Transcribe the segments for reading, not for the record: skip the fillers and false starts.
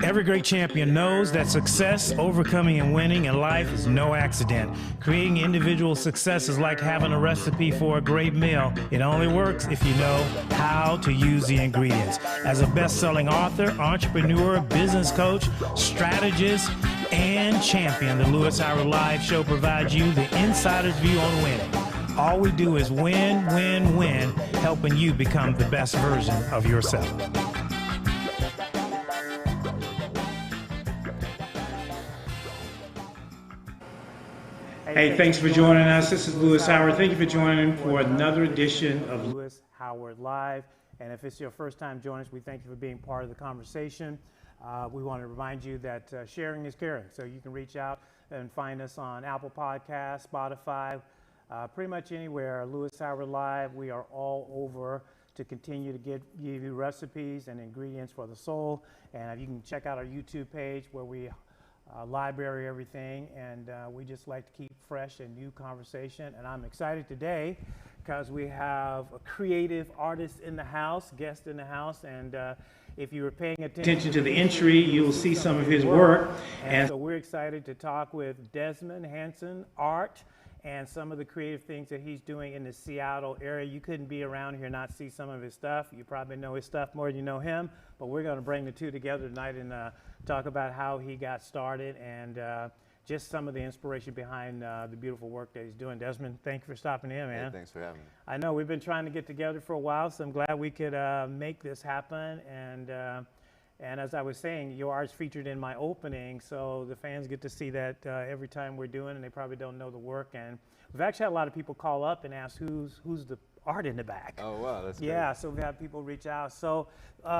Every great champion knows that success, overcoming and winning in life is no accident. Creating individual success is like having a recipe for a great meal. It only works if you know how to use the ingredients. As a best-selling author, entrepreneur, business coach, strategist, and champion, the Lewis Howard Live Show provides you the insider's view on winning. All we do is win, win, win, helping you become the best version of yourself. Hey, thanks for joining us. This is Lewis Howard. Thank you for joining for another edition of Lewis Howard Live. And if it's your first time joining us, we thank you for being part of the conversation. We want to remind you that sharing is caring. So you can reach out and find us on Apple Podcasts, Spotify, pretty much anywhere. Lewis Howard Live. We are all over to continue to give you recipes and ingredients for the soul. And you can check out our YouTube page where we library everything, and we just like to keep fresh and new conversation. And I'm excited today because we have a creative artist in the house, guest in the house, and if you were paying attention to the entry, you'll see some of his work. And so we're excited to talk with Desmond Hansen Art and some of the creative things that he's doing in the Seattle area. You couldn't be around here and not see some of his stuff. You probably know his stuff more than you know him, but we're going to bring the two together tonight and talk about how he got started and just some of the inspiration behind the beautiful work that he's doing. Desmond, thank you for stopping in, man. Hey, thanks for having me. I know we've been trying to get together for a while, so I'm glad we could make this happen. And as I was saying, your art's featured in my opening, so the fans get to see that every time we're doing, and they probably don't know the work. And we've actually had a lot of people call up and ask who's the art in the back. Oh, wow, that's yeah, great. So we've had people reach out. So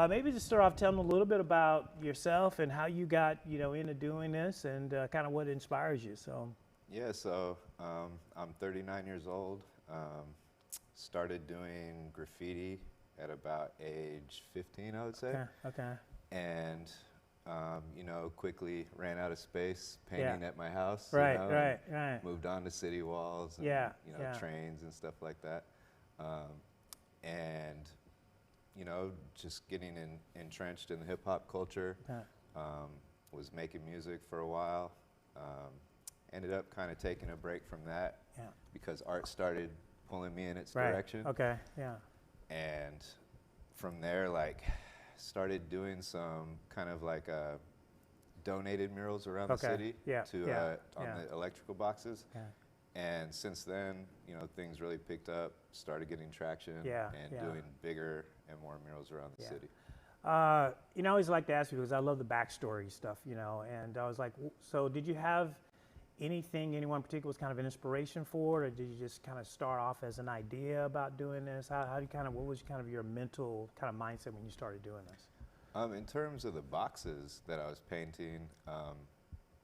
maybe just start off telling them a little bit about yourself and how you got into doing this and kind of what inspires you. So Yeah, so I'm 39 years old. Started doing graffiti at about age 15, I would say. Okay. And quickly ran out of space painting at my house. Right. Moved on to city walls and trains and stuff like that. And just getting entrenched in the hip hop culture. Was making music for a while. Ended up kind of taking a break from that because art started pulling me in its direction. Okay. Yeah. And from there, started doing some kind of donated murals around the city on the electrical boxes. Yeah. And since then, things really picked up, started getting traction and doing bigger and more murals around the city. I always like to ask you because I love the backstory stuff, and I was like, so did you have anyone in particular was kind of an inspiration for it, or did you just kind of start off as an idea about doing this? What was kind of your mental kind of mindset when you started doing this? In terms of the boxes that I was painting,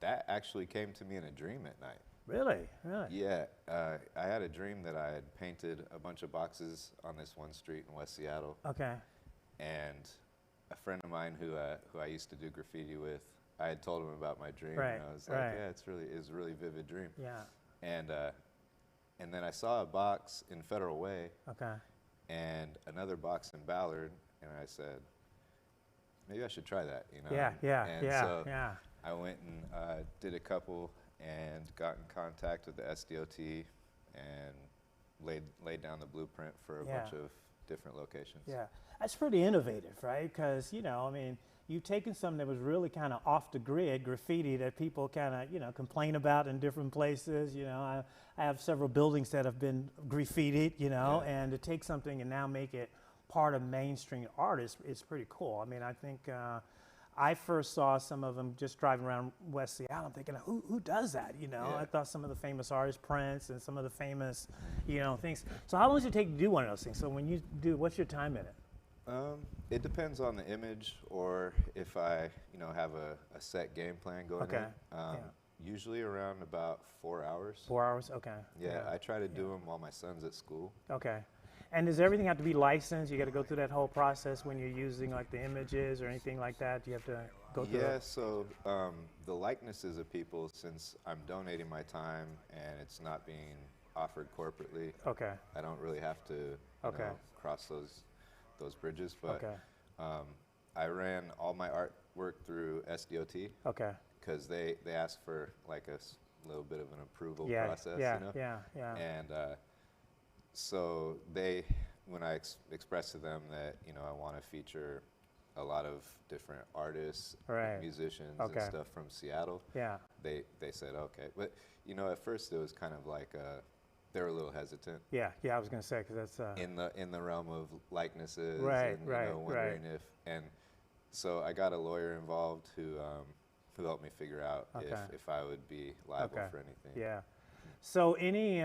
that actually came to me in a dream at night. Really? Yeah, I had a dream that I had painted a bunch of boxes on this one street in West Seattle. Okay. And a friend of mine who I used to do graffiti with, I had told him about my dream, and I was like, yeah, it's a really vivid dream. Yeah. And then I saw a box in Federal Way. Okay. And another box in Ballard, and I said, maybe I should try that, So I went and did a couple and got in contact with the SDOT and laid down the blueprint for a bunch of different locations. Yeah, that's pretty innovative, right? Because you've taken something that was really kind of off the grid, graffiti that people kind of complain about in different places. I have several buildings that have been graffitied, and to take something and now make it part of mainstream art is pretty cool. I think I first saw some of them just driving around West Seattle. I'm thinking, who does that? I thought some of the famous artists, Prince, and some of the famous, things. So how long does it take to do one of those things? So when you do, what's your time in it? It depends on the image, or if I, have a set game plan going in. Usually around about 4 hours. 4 hours, okay. Yeah, I try to do them while my son's at school. Okay. And does everything have to be licensed? You got to go through that whole process when you're using the images or anything like that? Do you have to go through Yeah, so the likenesses of people, since I'm donating my time and it's not being offered corporately, I don't really have to cross those bridges. But I ran all my art work through SDOT. Okay. Because they ask for like a little bit of an approval Yeah, process, yeah, you know? yeah. And so when I expressed to them that, you know, I want to feature a lot of different artists, Right. and musicians Okay. and stuff from Seattle, Yeah. they said, okay. But, you know, at first it was kind of like, they were a little hesitant. Yeah, I was going to say, because that's... in the realm of likenesses, Right, and, right, you know, wondering if, and so I got a lawyer involved who helped me figure out Okay. if I would be liable Okay. for anything. Yeah. So any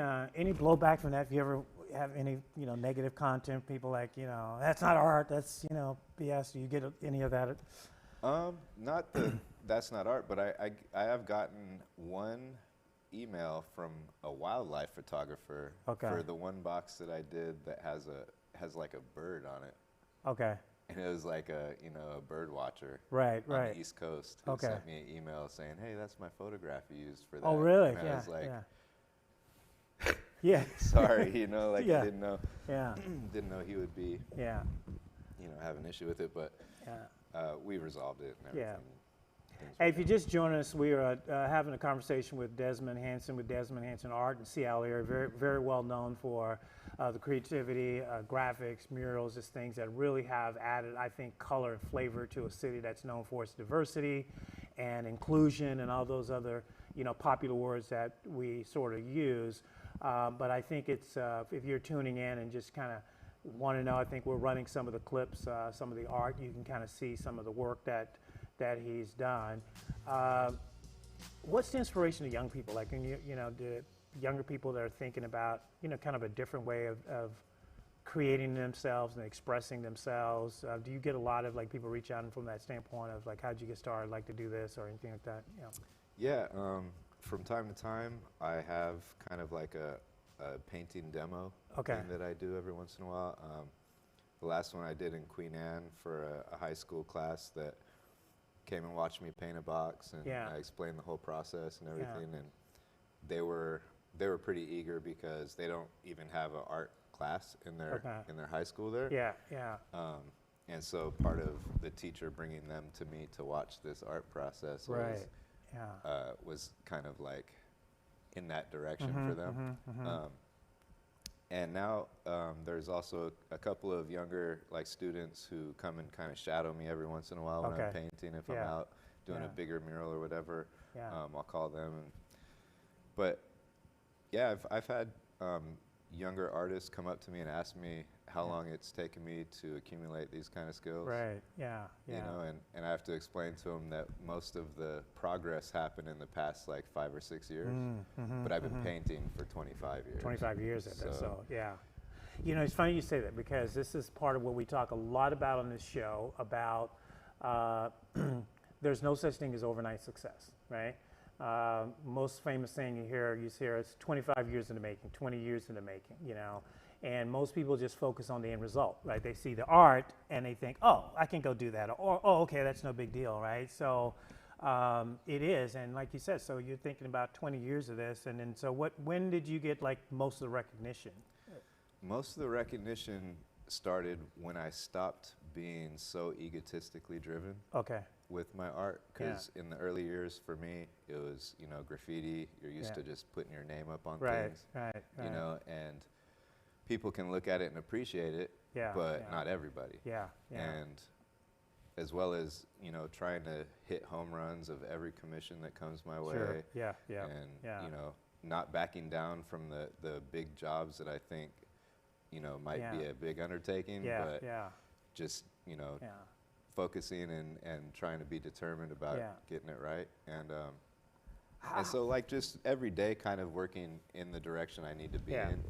blowback from that? If you ever have any, you know, negative content, people like, you know, that's not art, that's, you know, BS. Do you get any of that? Not that that's not art, but I have gotten one email from a wildlife photographer for the one box that I did that has like a bird on it. Okay. And it was like a bird watcher right, on right. the East Coast who sent me an email saying, hey, that's my photograph you used for that. Oh, really? And I was like, yeah. sorry, you know, like Yeah. I didn't know. Yeah. Didn't know he would be, Yeah. you know, have an issue with it, but we resolved it and everything. Yeah. Hey, if you just joined us, we are having a conversation with Desmond Hansen, Art in Seattle area, very, very well known for the creativity, graphics, murals, just things that really have added, I think, color and flavor to a city that's known for its diversity and inclusion and all those other, you know, popular words that we sort of use. But I think it's, if you're tuning in and just kind of want to know, I think we're running some of the clips, some of the art, you can kind of see some of the work that he's done. What's the inspiration to young people? Like, when you know, the younger people that are thinking about, you know, kind of a different way of creating themselves and expressing themselves. Do you get a lot of like people reach out from that standpoint of like, how'd you get started, like to do this or anything like that? You know? Yeah, from time to time, I have kind of like a painting demo thing that I do every once in a while. The last one I did in Queen Anne for a high school class that came and watched me paint a box, and I explained the whole process and everything, and they were pretty eager because they don't even have an art class in their high school there. Yeah, yeah. And so part of the teacher bringing them to me to watch this art process was kind of like in that direction for them. And now there's also a couple of younger like students who come and kind of shadow me every once in a while when I'm painting. If I'm out doing a bigger mural or whatever, I'll call them. But yeah, I've had younger artists come up to me and ask me how long it's taken me to accumulate these kind of skills. Right, yeah. You know, and I have to explain to them that most of the progress happened in the past like 5 or 6 years, but I've been painting for 25 years. 25 years at that, so yeah. You know, it's funny you say that because this is part of what we talk a lot about on this show about there's no such thing as overnight success, right? Most famous thing you hear it's 25 years in the making, 20 years in the making, you know. And most people just focus on the end result, right? They see the art and they think, oh, I can go do that. Or oh, okay, that's no big deal, right? So it is, and like you said, so you're thinking about 20 years of this, and then so when did you get like most of the recognition? Most of the recognition started when I stopped being so egotistically driven with my art, because in the early years for me, it was, you know, graffiti. You're used to just putting your name up on things, you know, and people can look at it and appreciate it, but not everybody. And as well as, you know, trying to hit home runs of every commission that comes my way. And, you know, not backing down from the big jobs that I think, you know, might be a big undertaking, but just, you know, focusing and trying to be determined about getting it right. And so like just every day kind of working in the direction I need to be in.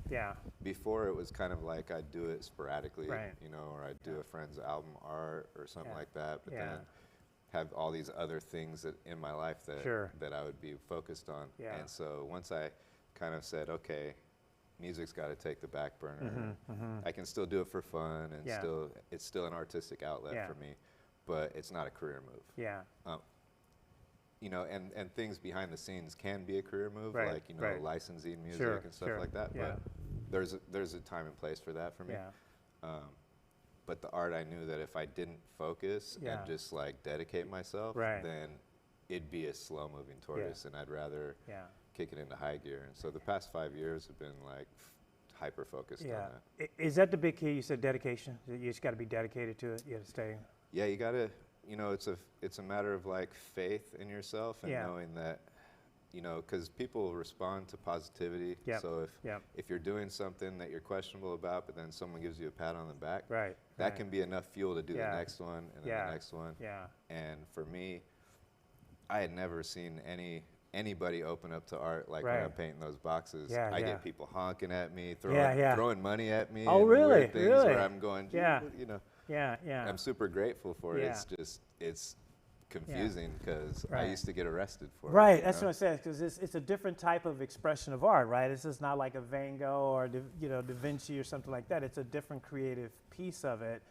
Before it was kind of like I'd do it sporadically, you know, or I'd do a friend's album art or something like that, but then have all these other things that in my life that I would be focused on. And so once I kind of said, okay, music's got to take the back burner. I can still do it for fun, and it's still an artistic outlet for me, but it's not a career move. You know, and things behind the scenes can be a career move, like, you know, licensing music and stuff like that. But there's a time and place for that for me. but the art, I knew that if I didn't focus and just like dedicate myself, then it'd be a slow moving tortoise, and I'd rather kick it into high gear. And so the past 5 years have been like hyper focused on that. Is that the big key? You said dedication. You just got to be dedicated to it. You got to stay. Yeah, you got to. You know, it's a matter of like faith in yourself and knowing that, you know, because people respond to positivity. So if you're doing something that you're questionable about, but then someone gives you a pat on the back, that can be enough fuel to do the next one and then the next one. And for me, I had never seen anybody open up to art like when I'm painting those boxes. I get people honking at me, throwing money at me. Oh, and really? Weird things where I'm going, you know. I'm super grateful for it. It's just, it's confusing because I used to get arrested for it. That's what I said, because it's a different type of expression of art, right? It's just not like a Van Gogh or, you know, Da Vinci or something like that. It's a different creative piece of it.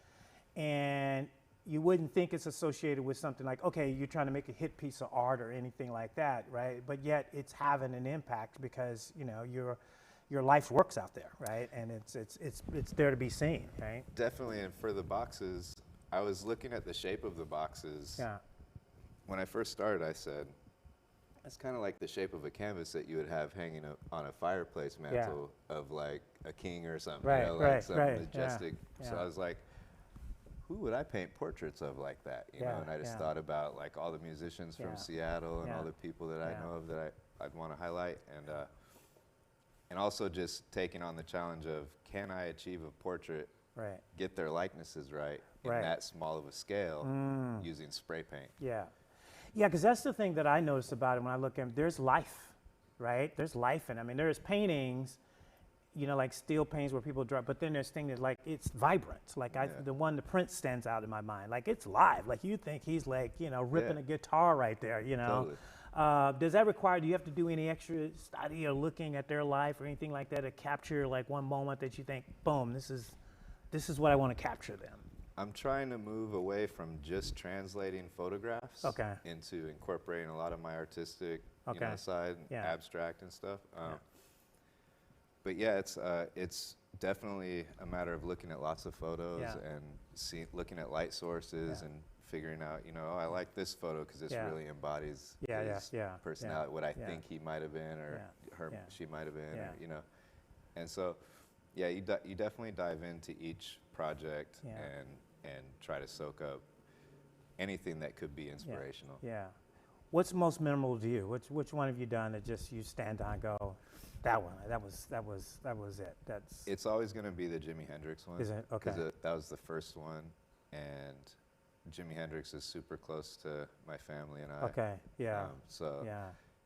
And you wouldn't think it's associated with something like, okay, you're trying to make a hit piece of art or anything like that, right? But yet it's having an impact because, you know, your life's work's out there, right? And it's there to be seen, right? Definitely, and for the boxes, I was looking at the shape of the boxes. When I first started, I said, that's kind of like the shape of a canvas that you would have hanging on a fireplace mantle of like a king or something, you know, like something majestic. So I was like, who would I paint portraits of like that, you know? And I just thought about like all the musicians from Seattle and all the people that I know of that I'd want to highlight, and also just taking on the challenge of, can I achieve a portrait, get their likenesses right in that small of a scale using spray paint? Yeah, because that's the thing that I notice about it when I look at it. There's life, right? There's life in it. I mean, there's paintings, you know, like steel paintings where people draw, but then there's things that like, it's vibrant. Like the one, the Prince stands out in my mind. Like it's live. Like you think he's like, you know, ripping a guitar right there, you know? Does that require, do you have to do any extra study or looking at their life or anything like that to capture like one moment that you think, boom, this is what I want to capture then? I'm trying to move away from just translating photographs into incorporating a lot of my artistic you know, side, abstract and stuff. But yeah, it's definitely a matter of looking at lots of photos and looking at light sources and figuring out, you know, oh, I like this photo because this really embodies his personality, what I think he might have been or she might have been, or, you know. And so, yeah, you definitely dive into each project and try to soak up anything that could be inspirational. What's most memorable to you? Which one have you done that just you stand on and go, that one, that was it? It's always going to be the Jimi Hendrix one. Is it? Okay. Because that was the first one, and Jimi Hendrix is super close to my family and I. Okay. Yeah,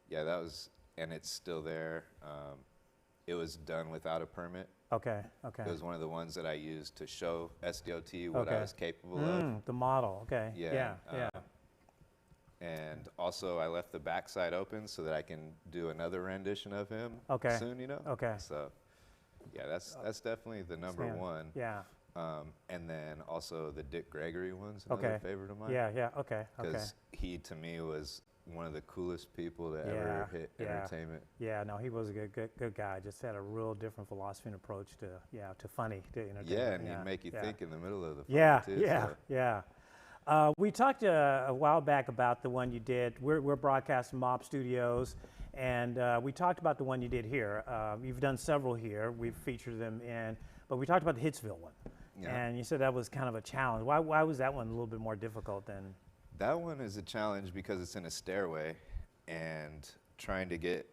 that was, and it's still there. It was done without a permit. Okay. It was one of the ones that I used to show SDOT what I was capable of. The model. Okay. Yeah. And also, I left the backside open so that I can do another rendition of him soon, you know? So, yeah, that's definitely the number one. And then also the Dick Gregory one's another favorite of mine. Okay. Because he, to me, was one of the coolest people to ever hit entertainment. Yeah, no, he was a good guy. Just had a real different philosophy and approach to funny, to entertainment. Yeah, and he'd make you think in the middle of the fun too. We talked a while back about the one you did. We're broadcasting Mob Studios, and we talked about the one you did here. You've done several here. We've featured them in, but we talked about the Hitsville one. And you said that was kind of a challenge. Why was that one a little bit more difficult than? That one is a challenge because it's in a stairway, and trying to get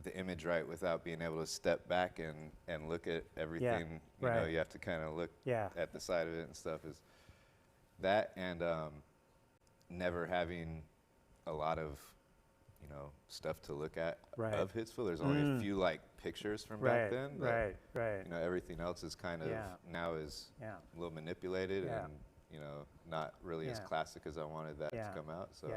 the image right without being able to step back and look at everything. You know, you have to kind of look at the side of it and stuff. Is that, and never having a lot of, you know, stuff to look at of Hitsville. There's only a few like pictures from back then. You know, everything else is kind of now is a little manipulated and, you know, not really as classic as I wanted that to come out. So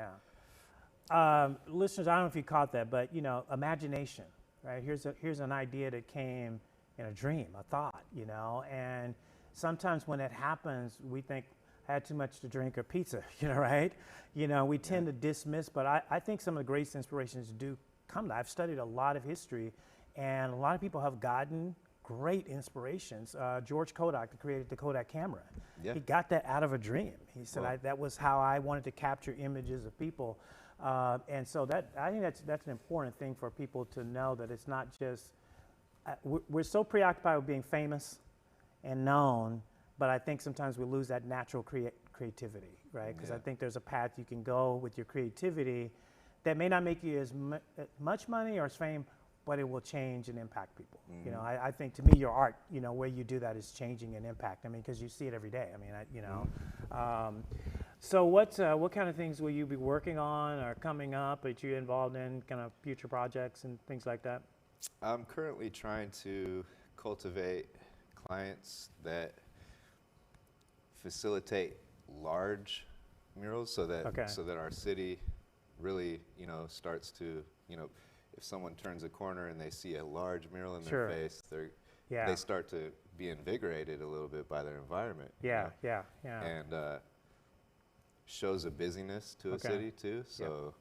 listeners, I don't know if you caught that, but you know, imagination, right? Here's an idea that came in a dream, a thought, you know, and sometimes when it happens, we think, I had too much to drink or pizza, you know, right? You know, we tend to dismiss, but I think some of the greatest inspirations do come. I've studied a lot of history, and a lot of people have gotten great inspirations. George Kodak, that created the Kodak camera, Yeah. he got that out of a dream. He said, that was how I wanted to capture images of people. And so I think that's an important thing for people to know, that it's not just, we're so preoccupied with being famous and known, but I think sometimes we lose that natural creativity, right? Because I think there's a path you can go with your creativity that may not make you as much money or as fame, but it will change and impact people. You know, I think, to me, your art, you know, where you do that is changing and impact. I mean, because you see it every day. I mean, so what kind of things will you be working on or coming up that you're involved in, kind of future projects and things like that? I'm currently trying to cultivate clients that facilitate large murals, so that our city really, you know, starts to, you know, if someone turns a corner and they see a large mural in their face, they start to be invigorated a little bit by their environment. And shows a busyness to a city too. So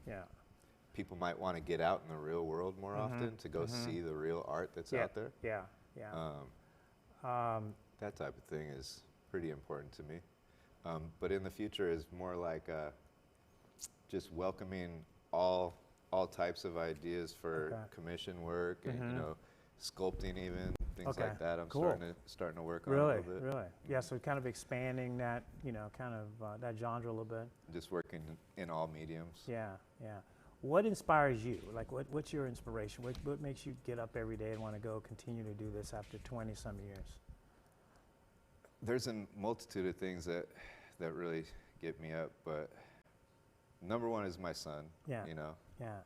people might want to get out in the real world more often to go see the real art that's out there. That type of thing is pretty important to me. But in the future is more like just welcoming all types of ideas for commission work and, you know, sculpting even, things like that. I'm starting to work on a little bit. Really? Yeah, so kind of expanding that, you know, kind of that genre a little bit. Just working in all mediums. Yeah. What inspires you? Like, what's your inspiration? What makes you get up every day and want to go continue to do this after 20-some years? There's a multitude of things that really get me up, but number one is my son. You know,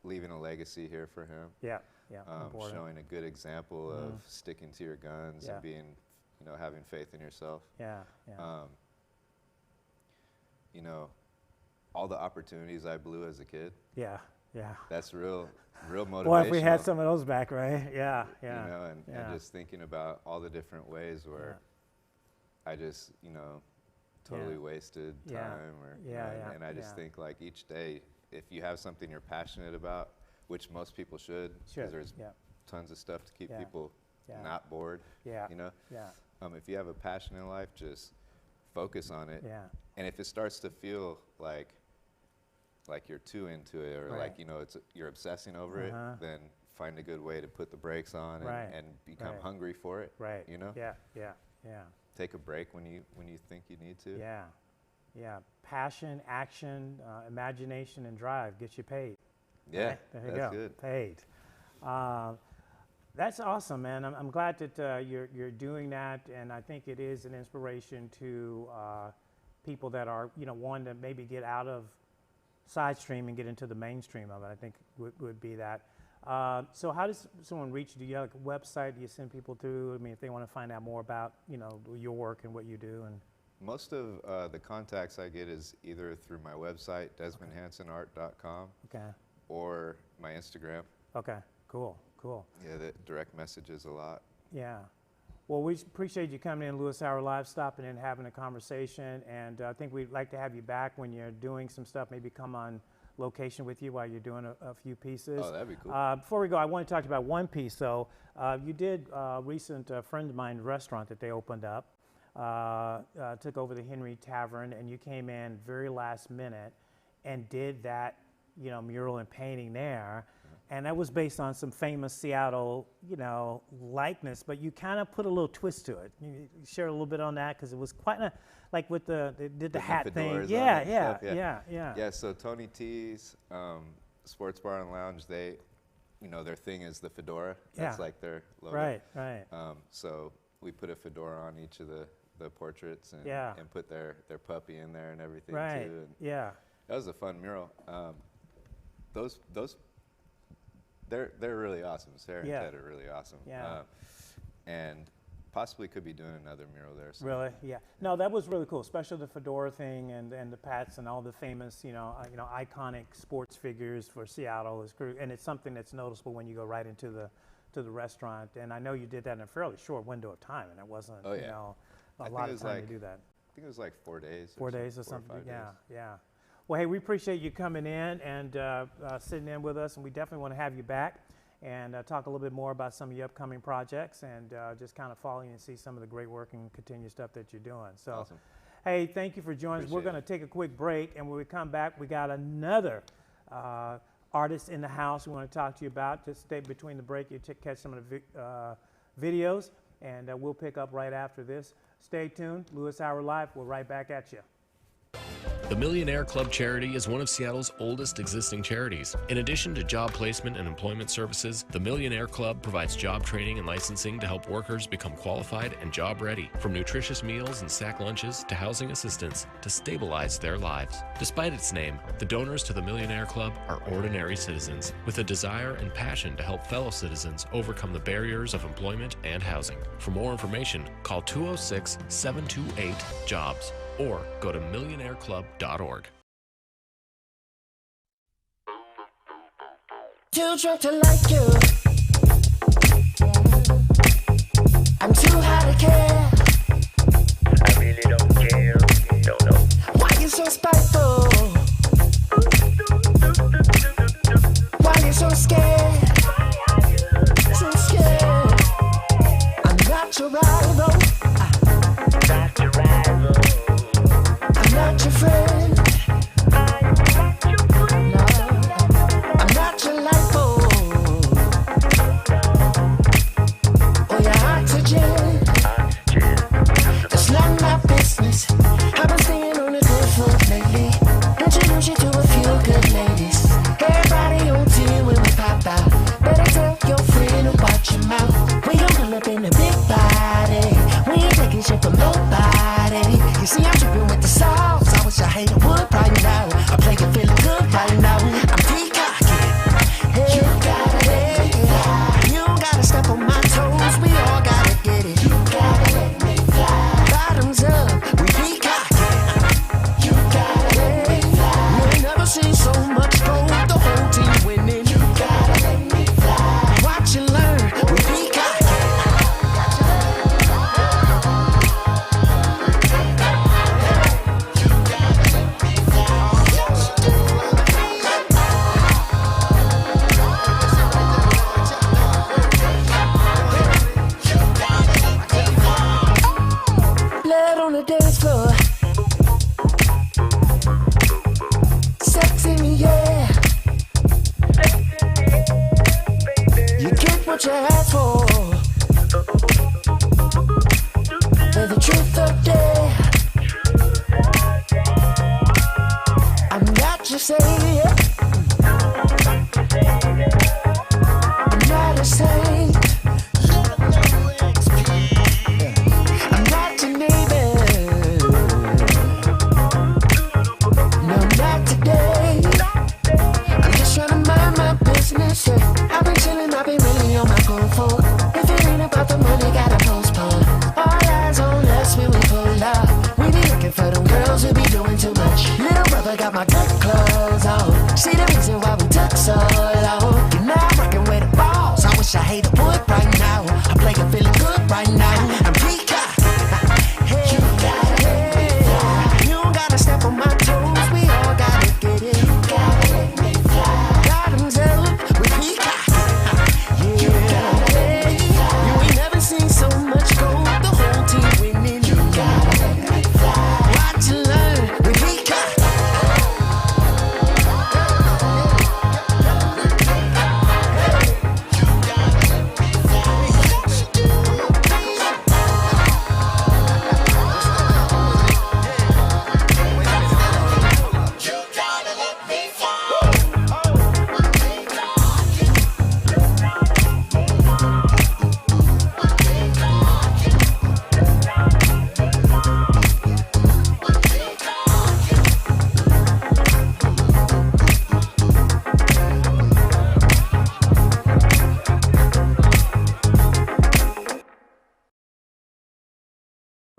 leaving a legacy here for him. Showing a good example of sticking to your guns and being, you know, having faith in yourself. You know, all the opportunities I blew as a kid. That's real motivational. Well, if we had some of those back, right? You know, and just thinking about all the different ways where I just, you know, totally wasted time, and I just think, like, each day, if you have something you're passionate about, which most people should, because there's tons of stuff to keep people not bored, you know? If you have a passion in life, just focus on it. And if it starts to feel like you're too into it, or like, you know, you're obsessing over it, then find a good way to put the brakes on and become hungry for it, you know? Take a break when you think you need to. Passion, action, imagination, and drive gets you paid. There you go. Good. Paid. That's awesome, man. I'm glad that you're doing that, and I think it is an inspiration to people that are, you know, wanting to maybe get out of side stream and get into the mainstream of it. I think would be that. So how does someone reach you? Do you have like a website? Do you send people to? I mean, if they want to find out more about, you know, your work and what you do. And most of the contacts I get is either through my website, DesmondHansenArt.com, or my Instagram. Cool. Yeah, that direct messages a lot. Well, we appreciate you coming in, Lewis Hour Live, stopping in and having a conversation. And I think we'd like to have you back when you're doing some stuff, maybe come on location with you while you're doing a few pieces. Oh, that'd be cool. Before we go, I want to talk about one piece, though. You did a recent friend of mine restaurant that they opened up, took over the Henry Tavern, and you came in very last minute and did that, you know, mural and painting there. And that was based on some famous Seattle, you know, likeness, but you kind of put a little twist to it. You share a little bit on that, because it was quite like with they did the hat thing. Yeah. So Tony T's Sports Bar and Lounge, they, you know, their thing is the fedora. That's like their logo. Right. So we put a fedora on each of the portraits and put their puppy in there and everything too. And that was a fun mural. Those they're really awesome. Sarah and Ted are really awesome. And possibly could be doing another mural there. So. Really? Yeah. No, that was really cool, especially the fedora thing and the Pats and all the famous, you know, iconic sports figures for Seattle is great. And it's something that's noticeable when you go right into the restaurant. And I know you did that in a fairly short window of time, and it wasn't, you know, a lot of time to do that. I think it was like 4 days. 4 days or something. Yeah. Well, hey, we appreciate you coming in and sitting in with us, and we definitely want to have you back. and talk a little bit more about some of your upcoming projects and just kind of follow you and see some of the great work and continued stuff that you're doing. So, awesome. Hey, thank you for joining us. We're going to take a quick break, and when we come back, we got another artist in the house we want to talk to you about. Just stay between the break. You catch some of the videos, and we'll pick up right after this. Stay tuned. Lewis Hour Live. We're right back at you. The Millionaire Club charity is one of Seattle's oldest existing charities. In addition to job placement and employment services, the Millionaire Club provides job training and licensing to help workers become qualified and job ready, from nutritious meals and sack lunches to housing assistance to stabilize their lives. Despite its name, the donors to the Millionaire Club are ordinary citizens with a desire and passion to help fellow citizens overcome the barriers of employment and housing. For more information, call 206-728-JOBS. or go to millionaireclub.org. Too drunk to like you. I'm too high to care. I really don't care. No. Why you so spiteful? Why you so scared? So scared. I'm not your rival. Not your rival. I'm not your friend. No, I'm not your life or your oxygen. That's not my business. I've been staying on a good foot lately. Introduce you to a few good ladies. Everybody on team when we pop out. Better tell your friend to watch your mouth. We gon' pull up in a big body. We ain't taking shit from nobody. You see, I'm dripping with the sauce. I wish I hated wood right now. I play it feeling good right now. I'm peacocking. Hey, you gotta let me fly. You don't gotta step on my toes. We all gotta get it. You gotta let me fly. Bottoms up, we peacocking. You gotta let me fly. You ain't never seen so much gold. The whole team winning. You gotta let me fly. Watch and learn, we peacocking. Blood on the dance floor. Sexy me, yeah. You get what you ask for. Lay the truth up there. I'm not your savior. I'm not a saint. I'm not your neighbor. No, not today. I'm just trying to mind my business. Yeah. I've been chillin', I've been really on my goal for. If it ain't about the money, gotta postpone. All eyes on us when we pull up. We be looking for them girls who be doing too much. Little brother got my good clothes on. See the reason why we took so long. You're not working with the balls. I wish I hated wood right now. I play it feeling good right now. I'm peacock. Hey, you gotta let me fly. You don't gotta step on my toes. We all gotta get it. You gotta let me fly. Bottoms up, we peacock. Yeah, you gotta let me fly. You ain't never seen so much gold. The whole team winning. You gotta let me fly. Watch and learn, we peacock.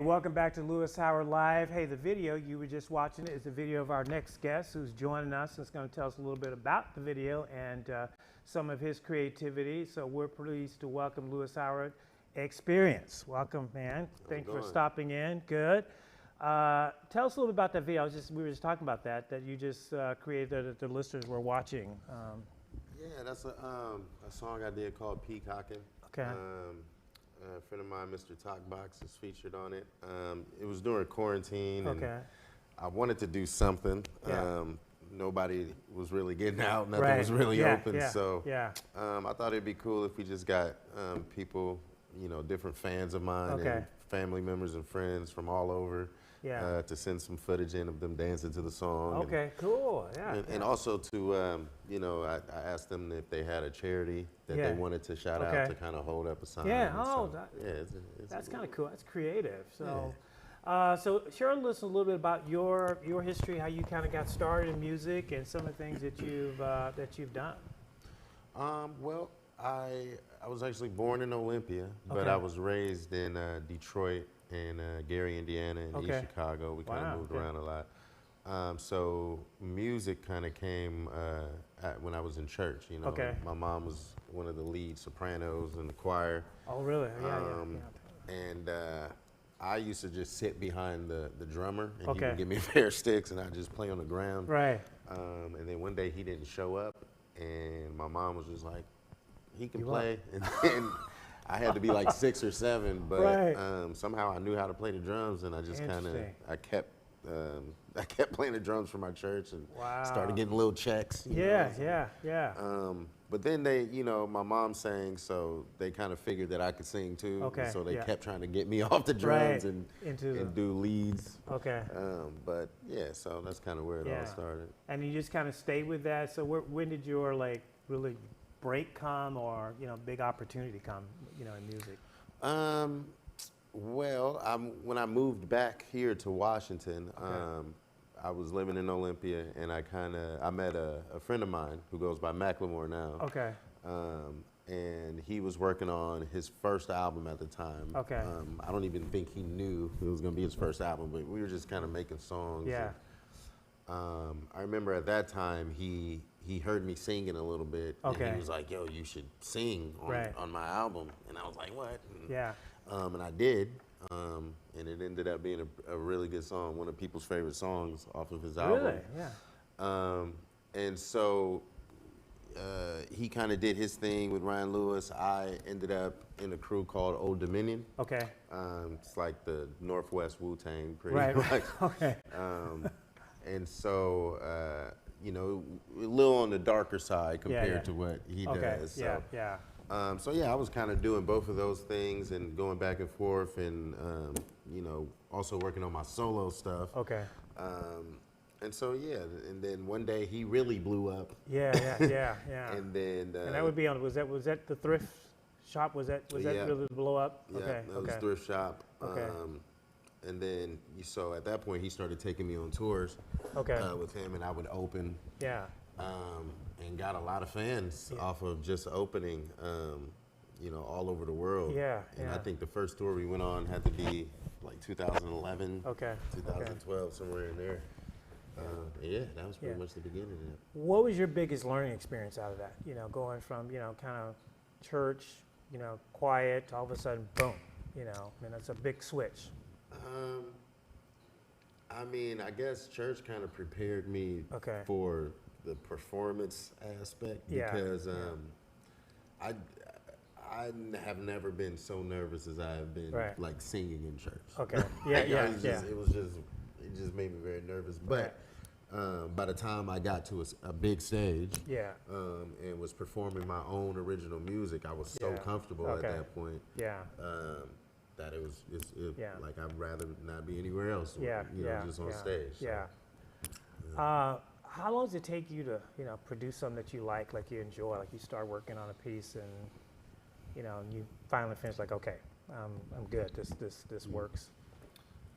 Welcome back to Lewis Howard Live. Hey, the video you were just watching is a video of our next guest who's joining us and is going to tell us a little bit about the video and some of his creativity. So we're pleased to welcome Lewis Howard Xperience. Welcome, man. Thank you for stopping in. Good. Tell us a little bit about that video. We were just talking about that you just created that the listeners were watching. Yeah, that's a song I did called Peacocking. Okay. A friend of mine, Mr. Talkbox, is featured on it. It was during quarantine, and Okay. I wanted to do something. Yeah. Nobody was really getting out. Nothing Right. was really Yeah, open. yeah, So yeah. I thought it'd be cool if we just got people, different fans of mine Okay. and family members and friends from all over Yeah. to send some footage in of them dancing to the song. Okay, cool. Yeah. And also to, I asked them if they had a charity that Yeah. they wanted to shout Okay. out to kind of hold up a sign. Yeah, And oh, so, that- yeah, it's That's kind of cool. That's creative. So, so share with us a little bit about your history, how you kind of got started in music, and some of the things that you've done. Well, I was actually born in Olympia, but Okay. I was raised in Detroit and Gary, Indiana, and Okay. East Chicago. We kind Wow, of moved okay. around a lot. So music kind of came when I was in church. Okay. My mom was one of the lead sopranos in the choir. Oh, really? Yeah, And I used to just sit behind the drummer, and he Okay. would give me a pair of sticks, and I'd just play on the ground. Right. And then one day he didn't show up, and my mom was just like, he can You play. And then I had to be like 6 or 7, but Right. somehow I knew how to play the drums, and I just kind of, Interesting. I kept playing the drums for my church and Wow. started getting little checks. Yeah. But then they, my mom sang, so they kind of figured that I could sing too. Okay, So they yeah. kept trying to get me off the drums Right, and do leads. Okay. But yeah, so that's kind of where it Yeah. all started. And you just kind of stayed with that. So when did your really break come, or big opportunity come, in music? Well, when I moved back here to Washington, I was living in Olympia, and I met a friend of mine who goes by Macklemore now. Okay. And he was working on his first album at the time. Okay. I don't even think he knew it was going to be his first album, but we were just kind of making songs. Yeah. And, I remember at that time he heard me singing a little bit, Okay. and he was like, "Yo, you should sing Right. on my album." And I was like, "What?" And, Yeah. and I did, and it ended up being a really good song, one of people's favorite songs off of his album. Really? Yeah. And so he kind of did his thing with Ryan Lewis. I ended up in a crew called Old Dominion. Okay. It's like the Northwest Wu-Tang, pretty Right. much. Okay. And so, a little on the darker side compared to what he Okay. does. So, Yeah. so yeah, I was kind of doing both of those things and going back and forth, and also working on my solo stuff. Okay. And so yeah, and then one day he really blew up. Yeah. And then And that would be on. Was that the thrift shop? Was that Yeah. really blow up? yeah, Okay. that was Thrift Shop. Okay. And then so at that point he started taking me on tours Okay. with him, and I would open. Yeah. And got a lot of fans off of just opening, all over the world. Yeah, And I yeah. think the first tour we went on had to be like 2011, Okay. 2012, somewhere in there. Yeah, that was pretty Yeah. much the beginning of it. What was your biggest learning experience out of that? Going from kind of church, quiet, to all of a sudden, boom. That's a big switch. I mean, I guess church kind of prepared me Okay. for the performance aspect Yeah, because I have never been so nervous as I have been Right. like singing in church. Okay. Yeah. It just made me very nervous. But by the time I got to a big stage Yeah. and was performing my own original music, I was so Yeah. comfortable Okay. at that point. Yeah. That it was Yeah. like I'd rather not be anywhere else. Yeah. Just on stage. So, Yeah. How long does it take you to, produce something that you like you enjoy, like you start working on a piece and, and you finally finish like, okay, I'm good. This works.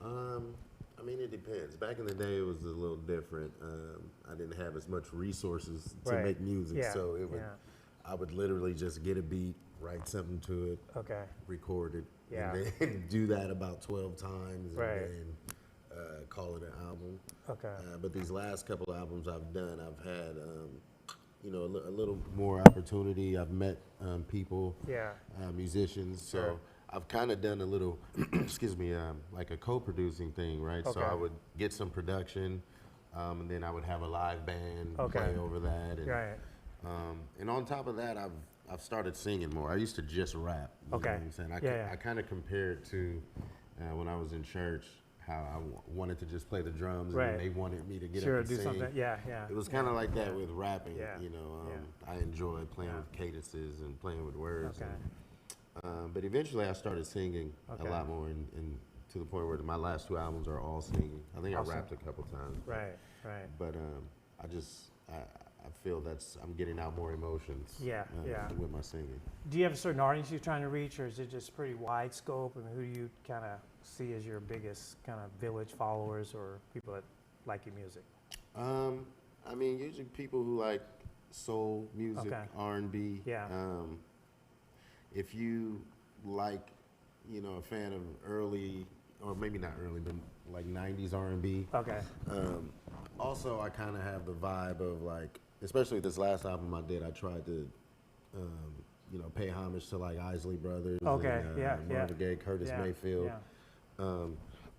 I mean, it depends. Back in the day, it was a little different. I didn't have as much resources to Right. make music, Yeah. so Yeah. I would literally just get a beat, write something to it, Okay. record it, Yeah. and then do that about 12 times, Right. and then call it an album. Okay. But these last couple of albums I've done, I've had, a little more opportunity. I've met people, Yeah. musicians, so Sure. I've kind of done a little, excuse me, like a co-producing thing, right? So Okay. I would get some production, and then I would have a live band Okay. play over that, and Right. And on top of that, I've started singing more. I used to just rap. You know what I'm saying? I kind of compared to when I was in church, how I wanted to just play the drums, and they wanted me to get up and do sing. something. Yeah. It was kind of like that with rapping. You know, Yeah. I enjoyed playing with cadences and playing with words. Okay. But eventually, I started singing a lot more, and to the point where my last 2 albums are all singing. I think Awesome. I rapped a couple times. Right. But I feel I'm getting out more emotions. With my singing. Do you have a certain audience you're trying to reach, or is it just pretty wide scope? I mean, who do you kind of see as your biggest kind of village followers or people that like your music? I mean, usually people who like soul music, R&B. Yeah. If you like, a fan of early, or maybe not early, but like 90s R&B. Okay. Also, I kind of have the vibe of like, especially this last album I did, I tried to, pay homage to like Isley Brothers. Okay, and, Marvin Gaye, Curtis Mayfield. Yeah.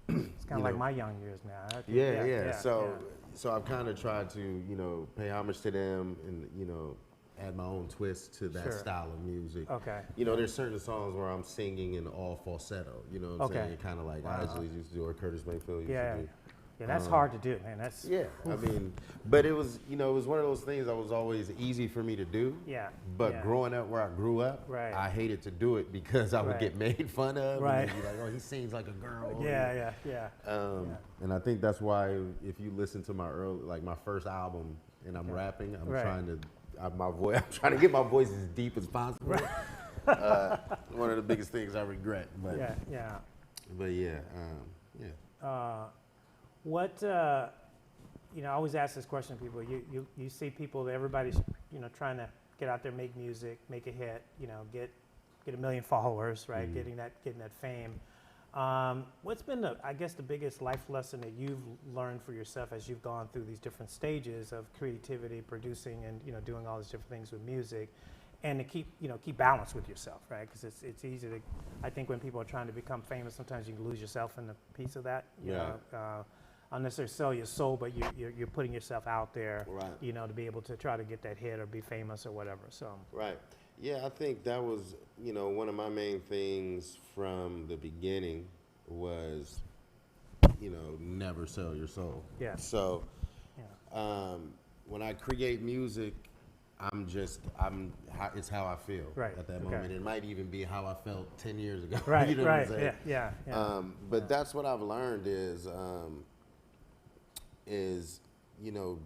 It's kind of like my young years now. Okay. So I've kind of tried to, pay homage to them and, add my own twist to that style of music. Okay. There's certain songs where I'm singing in all falsetto, you know what I'm saying? Kind of like Isley used to do or Curtis Mayfield used to do. Yeah, that's hard to do, man. That's I mean, but it was, it was one of those things that was always easy for me to do. Yeah. But growing up where I grew up, I hated to do it because I would get made fun of. Right. And be like, oh, he sings like a girl. Yeah. And I think that's why if you listen to my my first album and I'm rapping, I'm trying to, I'm trying to get my voice as deep as possible. One of the biggest things I regret. But what I always ask this question to people. You see people, everybody's trying to get out there, make music, make a hit, get 1 million followers, right? Getting that fame. What's been the biggest life lesson that you've learned for yourself as you've gone through these different stages of creativity, producing, and doing all these different things with music, and to keep balance with yourself, right? Because it's easy to, I think when people are trying to become famous, sometimes you can lose yourself in the piece of that. You know, not necessarily sell your soul, but you're putting yourself out there, to be able to try to get that hit or be famous or whatever. So yeah, I think that was one of my main things from the beginning was never sell your soul. Yeah. So when I create music, it's how I feel at that moment. It might even be how I felt 10 years ago. Right, you know right, what I'm saying? But that's what I've learned is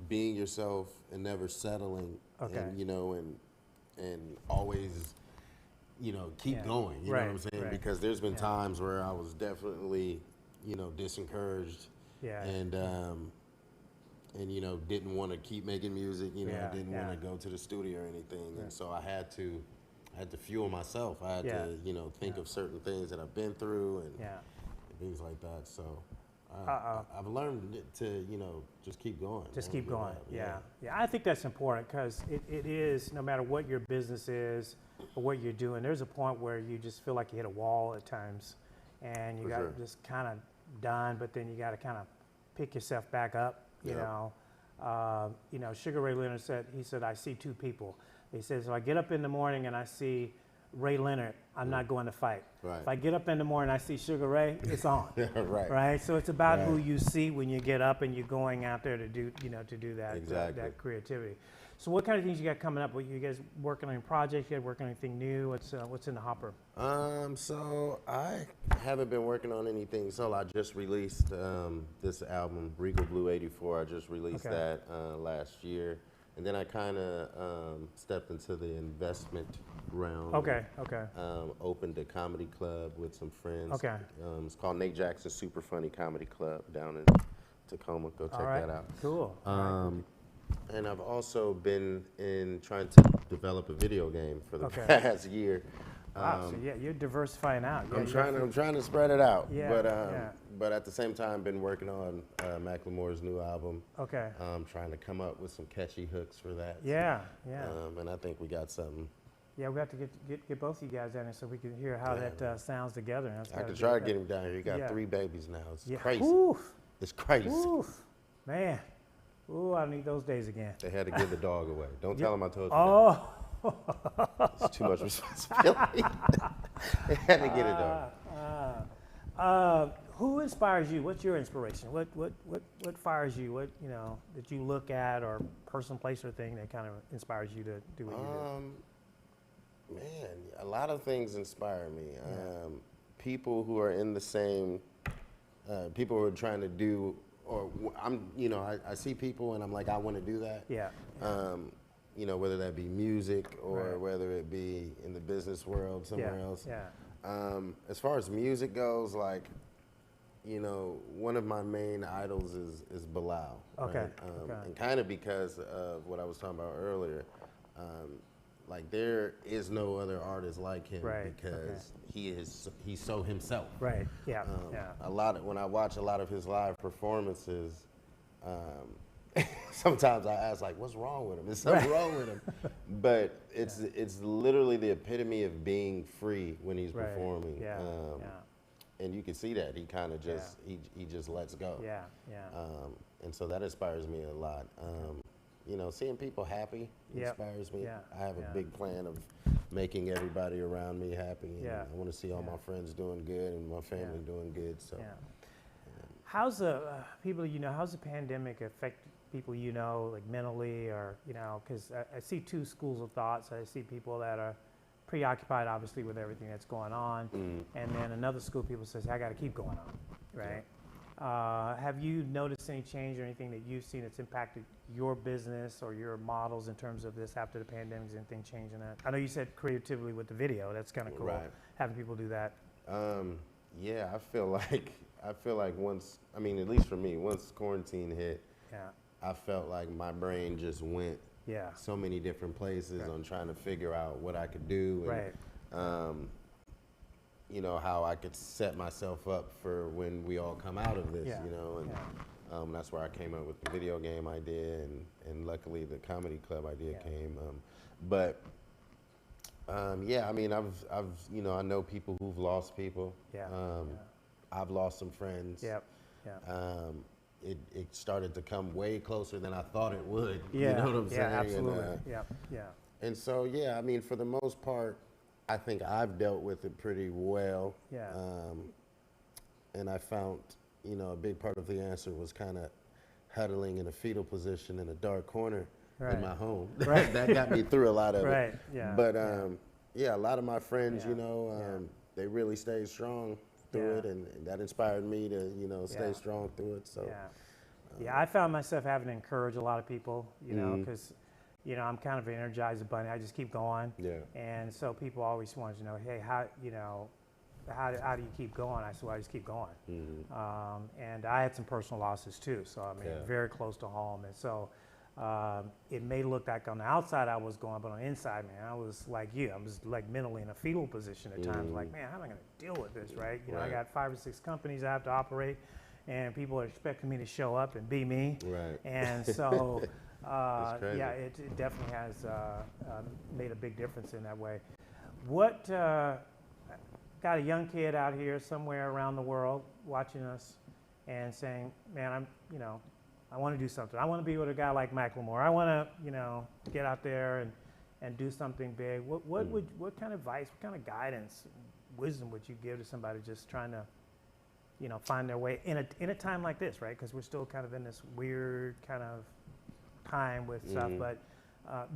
being yourself and never settling. And always, keep going. You know what I'm saying? Right. Because there's been times where I was definitely, disencouraged. And didn't want to keep making music. Didn't want to go to the studio or anything. And so I had to fuel myself. I had to, think of certain things that I've been through and things like that. So I've learned to, just keep going. Just keep going. Yeah. I think that's important because it is, no matter what your business is or what you're doing, there's a point where you just feel like you hit a wall at times and you got just kind of done, but then you got to kind of pick yourself back up. You know, Sugar Ray Leonard said, I see two people. He says, if I get up in the morning and I see Ray Leonard, I'm not going to fight. Right. If I get up in the morning and I see Sugar Ray, it's on. Right. So it's about who you see when you get up and you're going out there to do, to do that, that creativity. So what kind of things you got coming up? What you guys working on projects? You guys working on anything new? What's in the hopper? So I haven't been working on anything. So I just released this album, Regal Blue 84. I just released that last year. And then I kind of stepped into the investment realm. Opened a comedy club with some friends. It's called Nate Jackson's Super Funny Comedy Club down in Tacoma. Go check that out. Cool. And I've also been trying to develop a video game for the past year. Wow, so you're diversifying out. I'm trying to spread it out. But at the same time, been working on Macklemore's new album. Trying to come up with some catchy hooks for that. And I think we got something. Yeah, we have to get both of you guys down there so we can hear how that sounds together. I could try to get him down here. He got 3 babies now. It's crazy. Oof. It's crazy. Oof. Man. Ooh, I need those days again. They had to give the dog away. Don't tell them I told you. Oh. It's too much responsibility. They had to get a dog. Who inspires you? What's your inspiration? What fires you? What that you look at, or person, place, or thing that kind of inspires you to do what you do? Man, a lot of things inspire me. People who are in the same, people who are trying to do, or I see people and I'm like, I want to do that. Yeah. Whether that be music or Right. whether it be in the business world somewhere else. Yeah. As far as music goes, like, one of my main idols is Bilal. Okay. Right? And kind of because of what I was talking about earlier, like there is no other artist like him Right. because he's so himself. Right. Yeah. When I watch a lot of his live performances, sometimes I ask like, what's wrong with him? Is something wrong with him? But it's literally the epitome of being free when he's Right. performing. Yeah. And you can see that he kind of just he just lets go. Yeah. And so that inspires me a lot. Seeing people happy inspires me. Yeah. I have a big plan of making everybody around me happy. And I want to see all my friends doing good and my family doing good. So, how's the how's the pandemic affect people like mentally, or because I see two schools of thoughts. I see people that are preoccupied, obviously, with everything that's going on, and then another school of people says, hey, I got to keep going on, right? Have you noticed any change or anything that you've seen that's impacted your business or your models in terms of this after the pandemic? Is anything changing that? I know you said creatively with the video. That's kind of cool, Right. having people do that. Yeah, I feel like once, at least for me, once quarantine hit, I felt like my brain just went so many different places on trying to figure out what I could do. And, how I could set myself up for when we all come out of this, and that's where I came up with the video game idea, and luckily the comedy club idea came. I know people who've lost people. I've lost some friends. It started to come way closer than I thought it would. You know what I'm saying? Absolutely. And so, for the most part, I think I've dealt with it pretty well. And I found, a big part of the answer was kind of huddling in a fetal position in a dark corner in my home. That got me through a lot of it. But, a lot of my friends, they really stayed strong through it, and that inspired me to, stay strong through it. So, I found myself having to encourage a lot of people, because, I'm kind of an energizer bunny. I just keep going. And so people always wanted to know, hey, how do you keep going? I said, well, I just keep going. And I had some personal losses too, so very close to home. And so it may look like on the outside I was going, but on the inside, man, I was like you. I was like mentally in a fetal position at times. Like, man, how am I going to deal with this, right? I got 5 or 6 companies I have to operate, and people are expecting me to show up and be me. And so, it definitely has made a big difference in that way. What got a young kid out here somewhere around the world watching us and saying, man, I want to do something. I want to be with a guy like Macklemore. I want to, get out there and do something big. What kind of advice, what kind of guidance, wisdom would you give to somebody just trying to, find their way in a time like this, right? Because we're still kind of in this weird kind of time with stuff, but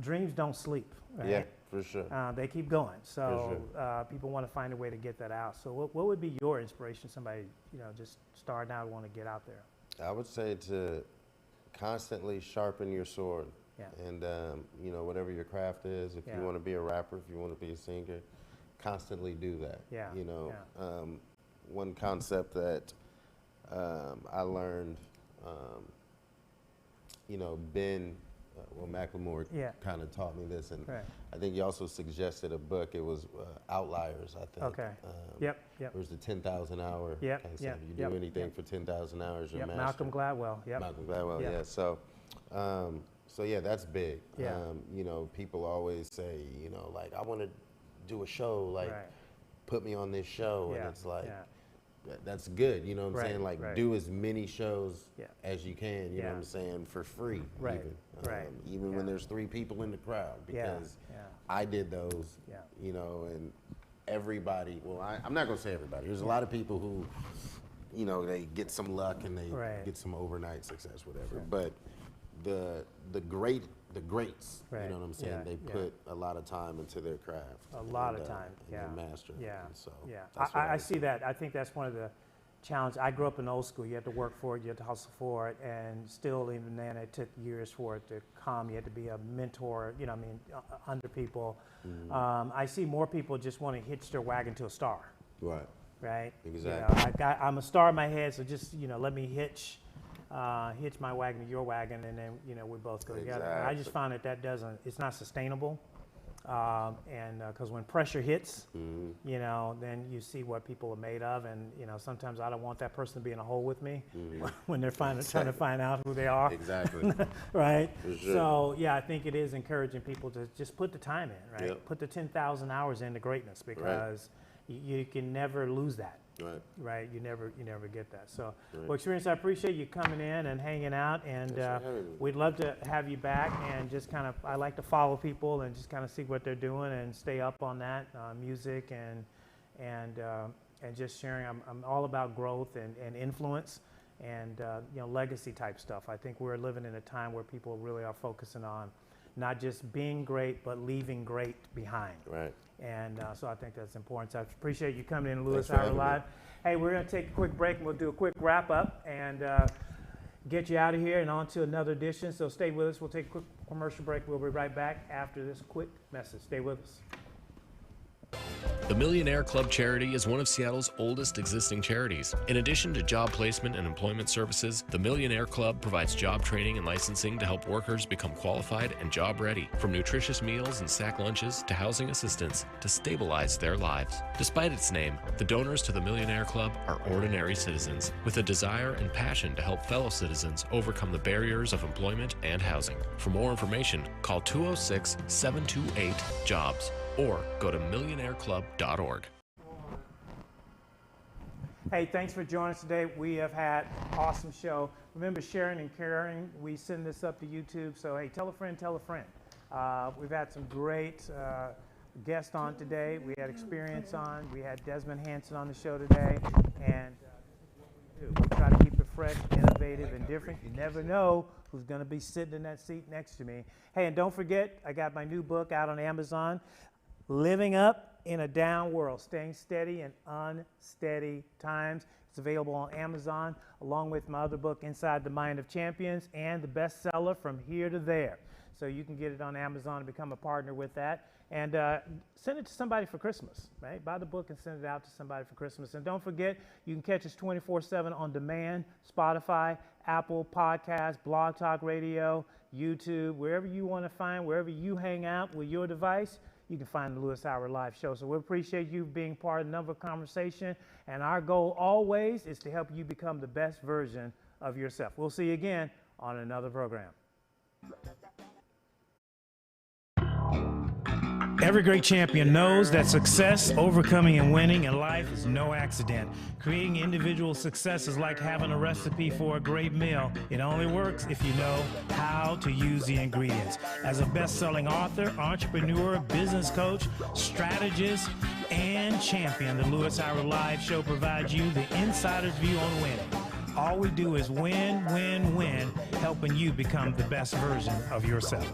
dreams don't sleep, right? Yeah, for sure. They keep going. So people want to find a way to get that out. So what would be your inspiration? Somebody, just starting out, want to get out there. I would say to constantly sharpen your sword. And, whatever your craft is, if you want to be a rapper, if you want to be a singer, constantly do that. One concept that I learned, Ben, Macklemore kind of taught me this, and I think he also suggested a book. It was Outliers, I think. It was the 10,000 hour concept. You do anything for 10,000 hours, you're master. Malcolm Gladwell. Malcolm Gladwell, So, that's big. People always say, like, I want to do a show, like, put me on this show, and it's like, that's good. You know what I'm Right, saying? Like right. do as many shows Yeah. as you can. You know Yeah. what I'm saying? For free. Right, Even, right. even when there's 3 people in the crowd, Yeah, because yeah. I did those. Yeah. You know, and everybody. Well, I'm not gonna say everybody. There's a lot of people who, you know, they get some luck and they Right. get some overnight success, whatever. But the greats, Right. you know what I'm saying? Yeah, they yeah. put a lot of time into their craft. A lot of and, time, and yeah. they master it. Yeah, And so yeah. that's what I would see say. that. I think that's one of the challenges. I grew up in old school. You had to work for it. You had to hustle for it. And still, even then, it took years for it to come. You had to be a mentor, you know, under people. Mm-hmm. I see more people just want to hitch their wagon to a star, Right. right? Exactly. You know, I'm a star in my head, so just, you know, let me hitch my wagon to your wagon, and then, you know, we both go together. And I just found that it's not sustainable. And because when pressure hits, you know, then you see what people are made of, and you know, sometimes I don't want that person to be in a hole with me when they're trying to find out who they are. Exactly. Right. For sure. So yeah, I think it is encouraging people to just put the time in, right? Yep. Put the 10,000 hours into greatness, because you can never lose that. Right. Right, you never get that. So, well, Xperience, I appreciate you coming in and hanging out, and Thanks for having me. we'd love to have you back, and just kind of, I like to follow people and just kind of see what they're doing and stay up on that music and just sharing. I'm all about growth and influence and you know, legacy type stuff. I think we're living in a time where people really are focusing on not just being great, but leaving great behind. Right. And so I think that's important. So I appreciate you coming in, Lewis Thanks for Hour having me. Live. Hey, we're going to take a quick break, and we'll do a quick wrap up and get you out of here and on to another edition. So stay with us. We'll take a quick commercial break. We'll be right back after this quick message. Stay with us. The Millionaire Club charity is one of Seattle's oldest existing charities. In addition to job placement and employment services, the Millionaire Club provides job training and licensing to help workers become qualified and job ready, from nutritious meals and sack lunches to housing assistance to stabilize their lives. Despite its name, the donors to the Millionaire Club are ordinary citizens with a desire and passion to help fellow citizens overcome the barriers of employment and housing. For more information, call 206-728-JOBS. or go to millionaireclub.org. Hey, thanks for joining us today. We have had an awesome show. Remember, sharing and caring. We send this up to YouTube, so hey, tell a friend, tell a friend. We've had some great guests on today. We had Xperience on. We had Desmond Hansen on the show today, and this is what we do. We try to keep it fresh, innovative, and different. You never know who's going to be sitting in that seat next to me. Hey, and don't forget, I got my new book out on Amazon, Living Up in a Down World, Staying Steady in Unsteady Times. It's available on Amazon, along with my other book, Inside the Mind of Champions, and the bestseller, From Here to There. So you can get it on Amazon and become a partner with that. And send it to somebody for Christmas, right? Buy the book and send it out to somebody for Christmas. And don't forget, you can catch us 24/7 on demand, Spotify, Apple Podcasts, Blog Talk Radio, YouTube, wherever you want to find, wherever you hang out with your device, you can find the Lewis Hour Live Show. So we appreciate you being part of the Number Conversation. And our goal always is to help you become the best version of yourself. We'll see you again on another program. Every great champion knows that success, overcoming, and winning in life is no accident. Creating individual success is like having a recipe for a great meal. It only works if you know how to use the ingredients. As a best-selling author, entrepreneur, business coach, strategist, and champion, the Lewis Hour Live Show provides you the insider's view on winning. All we do is win, win, win, helping you become the best version of yourself.